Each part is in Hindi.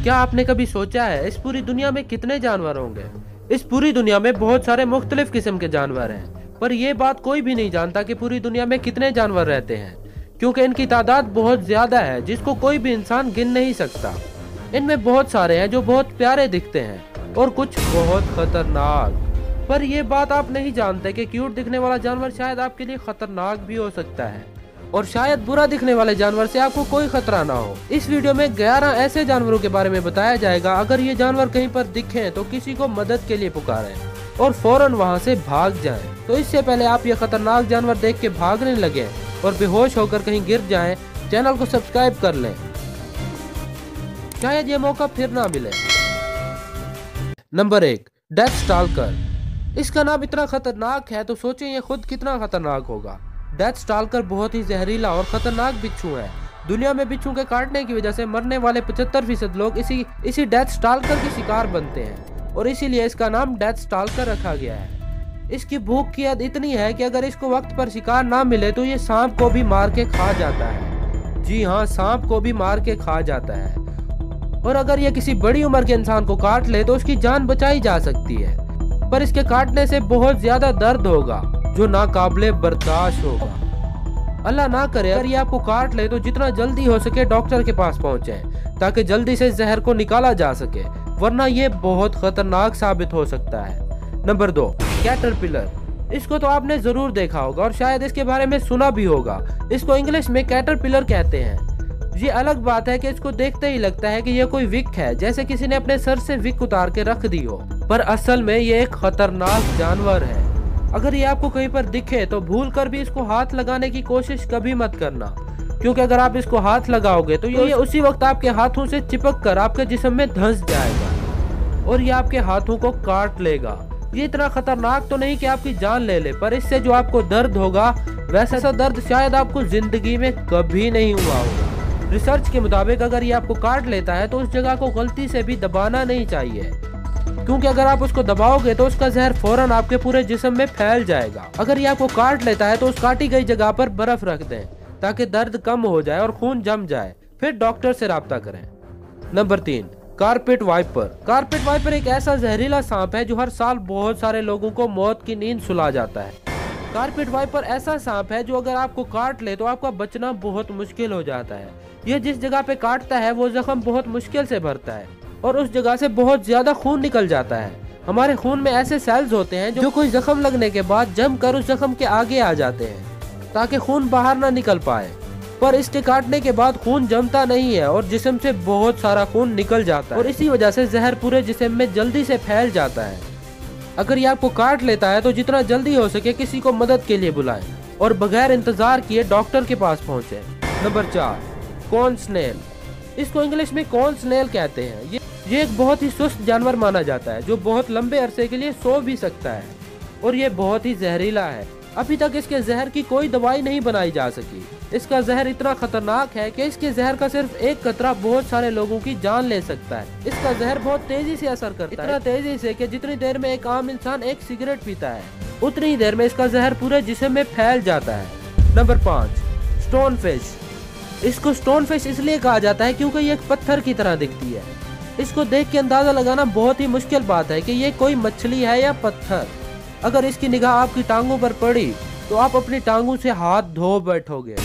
क्या आपने कभी सोचा है इस पूरी दुनिया में कितने जानवर होंगे? इस पूरी दुनिया में बहुत सारे मुख्तलिफ किस्म के जानवर हैं, पर यह बात कोई भी नहीं जानता कि पूरी दुनिया में कितने जानवर रहते हैं, क्योंकि इनकी तादाद बहुत ज्यादा है जिसको कोई भी इंसान गिन नहीं सकता। इनमें बहुत सारे हैं जो बहुत प्यारे दिखते हैं और कुछ बहुत खतरनाक। पर यह बात आप नहीं जानते कि क्यूट दिखने वाला जानवर शायद आपके लिए खतरनाक भी हो सकता है, और शायद बुरा दिखने वाले जानवर से आपको कोई खतरा ना हो। इस वीडियो में 11 ऐसे जानवरों के बारे में बताया जाएगा। अगर ये जानवर कहीं पर दिखें तो किसी को मदद के लिए पुकारें और फौरन वहां से भाग जाएं। तो इससे पहले आप ये खतरनाक जानवर देख के भागने लगे और बेहोश होकर कहीं गिर जाएं, चैनल को सब्सक्राइब कर लें, शायद ये मौका फिर ना मिले। Number 1, death stalker. इसका नाम इतना खतरनाक है तो सोचें ये खुद कितना खतरनाक होगा। डेथ स्टाल्कर बहुत ही जहरीला और खतरनाक बिच्छू है। दुनिया में बिच्छू के काटने की वजह से मरने वाले 75% लोग इसी डेथ स्टाल्कर के शिकार बनते हैं, और इसीलिए इसका नाम डेथ स्टाल्कर रखा गया है। इसकी भूख की हद इतनी है कि अगर इसको वक्त पर शिकार ना मिले तो ये सांप को भी मार के खा जाता है। जी हाँ, सांप को भी मार के खा जाता है। और अगर ये किसी बड़ी उम्र के इंसान को काट ले तो उसकी जान बचाई जा सकती है, पर इसके काटने से बहुत ज्यादा दर्द होगा जो नाकाबिले बर्दाश्त होगा। अल्लाह ना करे अगर ये आपको काट ले तो जितना जल्दी हो सके डॉक्टर के पास पहुंचे ताकि जल्दी से जहर को निकाला जा सके, वरना ये बहुत खतरनाक साबित हो सकता है। Number 2, caterpillar. इसको तो आपने जरूर देखा होगा और शायद इसके बारे में सुना भी होगा। इसको इंग्लिश में कैटरपिलर कहते हैं। ये अलग बात है कि इसको देखते ही लगता है कि ये कोई विक है, जैसे किसी ने अपने सर से विक उतार के रख दी हो, पर असल में ये एक खतरनाक जानवर है। अगर ये आपको कहीं पर दिखे तो भूल कर भी इसको हाथ लगाने की कोशिश कभी मत करना, क्योंकि अगर आप इसको हाथ लगाओगे तो ये उसी वक्त आपके हाथों से चिपक कर आपके जिस्म में धंस जाएगा और ये आपके हाथों को काट लेगा। ये इतना खतरनाक तो नहीं कि आपकी जान ले ले, पर इससे जो आपको दर्द होगा वैसा दर्द शायद आपको जिंदगी में कभी नहीं हुआ होगा। रिसर्च के मुताबिक अगर ये आपको काट लेता है तो उस जगह को गलती से भी दबाना नहीं चाहिए, क्योंकि अगर आप उसको दबाओगे तो उसका जहर फौरन आपके पूरे जिस्म में फैल जाएगा। अगर ये आपको काट लेता है तो उस काटी गई जगह पर बर्फ रख दें ताकि दर्द कम हो जाए और खून जम जाए, फिर डॉक्टर से राब्ता करें। Number 3, carpet viper. Carpet viper एक ऐसा जहरीला सांप है जो हर साल बहुत सारे लोगों को मौत की नींद सुला जाता है। कारपेट वाइपर ऐसा सांप है जो अगर आपको काट ले तो आपका बचना बहुत मुश्किल हो जाता है। यह जिस जगह पे काटता है वो जख्म बहुत मुश्किल से भरता है और उस जगह से बहुत ज्यादा खून निकल जाता है। हमारे खून में ऐसे सेल्स होते हैं जो कोई जख्म लगने के बाद जम कर उस जख्म के आगे आ जाते हैं ताकि खून बाहर ना निकल पाए, पर इसके काटने के बाद खून जमता नहीं है और जिस्म से बहुत सारा खून निकल जाता है और इसी वजह से जहर पूरे जिस्म में जल्दी से फैल जाता है। अगर ये आपको काट लेता है तो जितना जल्दी हो सके किसी को मदद के लिए बुलाएं और बगैर इंतजार किए डॉक्टर के पास पहुँचे। Number 4, corn snail. इसको इंग्लिश में कॉर्न स्नेल कहते हैं। ये एक बहुत ही सुस्त जानवर माना जाता है जो बहुत लंबे अरसे के लिए सो भी सकता है और ये बहुत ही जहरीला है। अभी तक इसके जहर की कोई दवाई नहीं बनाई जा सकी। इसका जहर इतना खतरनाक है कि इसके जहर का सिर्फ एक कतरा बहुत सारे लोगों की जान ले सकता है। इसका जहर बहुत तेजी से असर करता है, इतना तेजी से कि जितनी देर में एक आम इंसान एक सिगरेट पीता है उतनी ही देर में इसका जहर पूरे जिस्म में फैल जाता है। Number 5, stone fish. इसको स्टोन फिश इसलिए कहा जाता है क्योंकि ये एक पत्थर की तरह दिखती है। इसको देख के अंदाजा लगाना बहुत ही मुश्किल बात है कि ये कोई मछली है या पत्थर। अगर इसकी निगाह आपकी टांगों पर पड़ी तो आप अपनी टांगों से हाथ धो बैठोगे।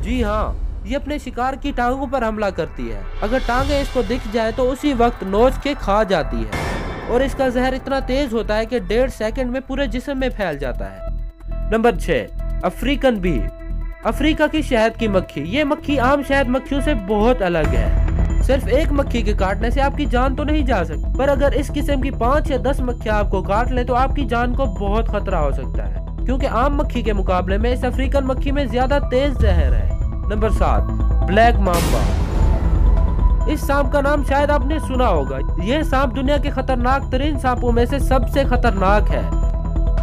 जी हाँ, ये अपने शिकार की टांगों पर हमला करती है। अगर टांगे इसको दिख जाए तो उसी वक्त नोच के खा जाती है और इसका जहर इतना तेज होता है कि 1.5 सेकंड में पूरे जिस्म में फैल जाता है। Number 6, African B. अफ्रीका की शहद की मक्खी। ये मक्खी आम शहद मक्खियों से बहुत अलग है। सिर्फ एक मक्खी के काटने से आपकी जान तो नहीं जा सकती, पर अगर इस किस्म की 5 या 10 मक्खियां आपको काट ले तो आपकी जान को बहुत खतरा हो सकता है, क्योंकि आम मक्खी के मुकाबले में इस अफ्रीकन मक्खी में ज्यादा तेज जहर है। Number 7, black mamba. इस सांप का नाम शायद आपने सुना होगा। यह सांप दुनिया के खतरनाक तरीन सांपों में से सबसे खतरनाक है।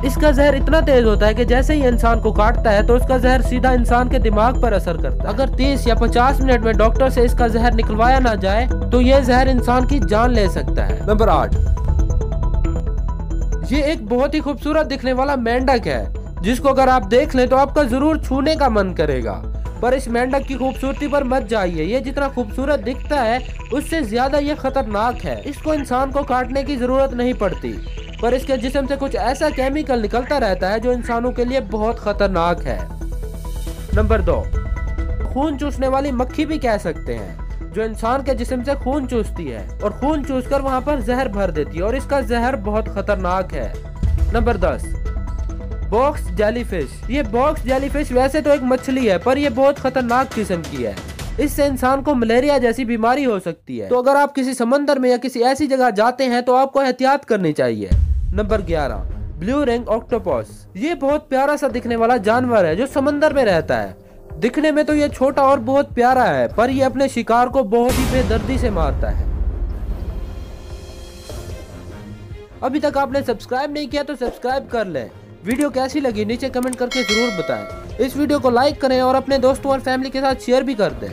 इसका जहर इतना तेज होता है कि जैसे ही इंसान को काटता है तो उसका जहर सीधा इंसान के दिमाग पर असर करता है। अगर 30 या 50 मिनट में डॉक्टर से इसका जहर निकलवाया ना जाए तो यह जहर इंसान की जान ले सकता है। नंबर 8, ये एक बहुत ही खूबसूरत दिखने वाला मेंढक है जिसको अगर आप देख लें तो आपका जरूर छूने का मन करेगा, पर इस मेंढक की खूबसूरती पर मत जाइए, ये जितना खूबसूरत दिखता है उससे ज्यादा ये खतरनाक है। इसको इंसान को काटने की जरूरत नहीं पड़ती, पर इसके जिस्म से कुछ ऐसा केमिकल निकलता रहता है जो इंसानों के लिए बहुत खतरनाक है। नंबर 2, खून चूसने वाली मक्खी भी कह सकते हैं, जो इंसान के जिस्म से खून चूसती है और खून चूसकर वहां पर जहर भर देती है और इसका जहर बहुत खतरनाक है। Number 10, box jellyfish. ये बॉक्स जेलीफिश वैसे तो एक मछली है, पर यह बहुत खतरनाक किस्म की है। इससे इंसान को मलेरिया जैसी बीमारी हो सकती है, तो अगर आप किसी समंदर में या किसी ऐसी जगह जाते हैं तो आपको एहतियात करनी चाहिए। Number 11, blue ring octopus. ये बहुत प्यारा सा दिखने वाला जानवर है जो समंदर में रहता है। दिखने में तो ये छोटा और बहुत प्यारा है, पर ये अपने शिकार को बहुत ही बेदर्दी से मारता है। अभी तक आपने सब्सक्राइब नहीं किया तो सब्सक्राइब कर लें। वीडियो कैसी लगी नीचे कमेंट करके जरूर बताएं। इस वीडियो को लाइक करें और अपने दोस्तों और फैमिली के साथ शेयर भी कर दें।